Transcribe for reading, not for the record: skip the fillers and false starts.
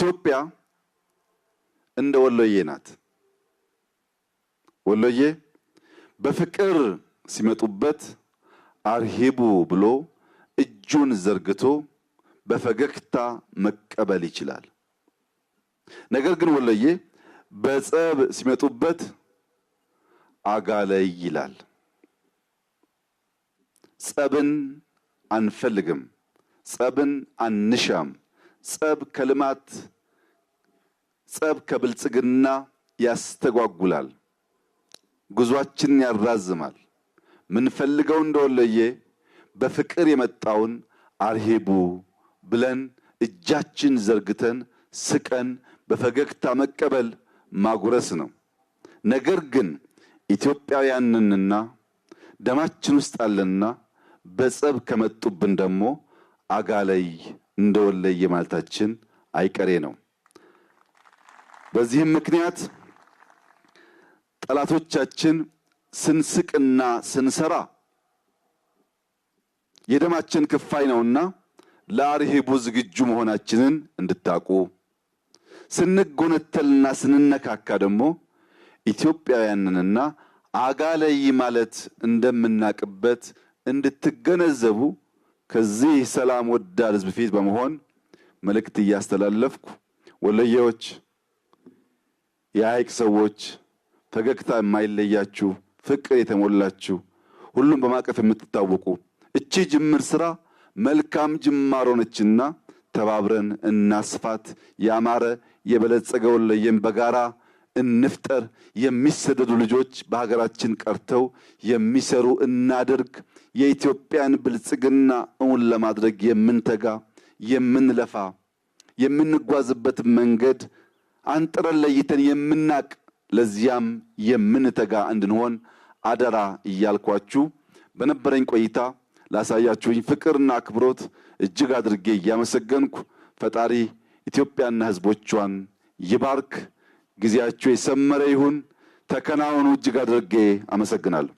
ኢትዮጵያ እንደ ወሎዬ ናት። ወሎዬ በፍቅር ሲመጡበት አርሂቡ ብሎ እጁን ዘርግቶ በፈገግታ መቀበል ይችላል። ነገር ግን ወሎዬ በጸብ ሲመጡበት አጋለይ ይላል። ጸብን አንፈልግም፣ ጸብን አንሻም። ጸብ ከልማት ጸብ ከብልጽግና ያስተጓጉላል፣ ጉዟችንን ያራዝማል። ምንፈልገው እንደወሎዬ በፍቅር የመጣውን አርሂቡ ብለን እጃችን ዘርግተን ስቀን በፈገግታ መቀበል ማጉረስ ነው። ነገር ግን ኢትዮጵያውያንንና ደማችን ውስጥ አለና በጸብ ከመጡብን ደግሞ አጋለይ እንደወለየ ማለታችን አይቀሬ ነው። በዚህም ምክንያት ጠላቶቻችን ስንስቅና ስንሰራ የደማችን ክፋይ ነውና ለአርሂቡ ዝግጁ መሆናችንን እንድታቁ፣ ስንጎነተልና ስንነካካ ደግሞ ኢትዮጵያውያንንና አጋለይ ማለት እንደምናቅበት እንድትገነዘቡ ከዚህ ሰላም ወዳድ ሕዝብ ፊት በመሆን መልእክት እያስተላለፍኩ ወሎዬዎች፣ የሐይቅ ሰዎች፣ ፈገግታ የማይለያችሁ ፍቅር የተሞላችሁ ሁሉም በማቀፍ የምትታወቁ እቺ ጅምር ስራ መልካም ጅማሮ ነችና ተባብረን እናስፋት። ያማረ የበለጸገ ወሎዬን በጋራ እንፍጠር። የሚሰደዱ ልጆች በሀገራችን ቀርተው የሚሰሩ እናድርግ። የኢትዮጵያን ብልጽግና እውን ለማድረግ የምንተጋ የምንለፋ የምንጓዝበት መንገድ አንጥረን ለይተን የምናቅ ለዚያም የምንተጋ እንድንሆን አደራ እያልኳችሁ በነበረኝ ቆይታ ላሳያችሁኝ ፍቅርና አክብሮት እጅግ አድርጌ እያመሰገንኩ ፈጣሪ ኢትዮጵያና ሕዝቦቿን ይባርክ። ጊዜያችሁ የሰመረ ይሁን። ተከናወኑ። እጅግ አድርጌ አመሰግናለሁ።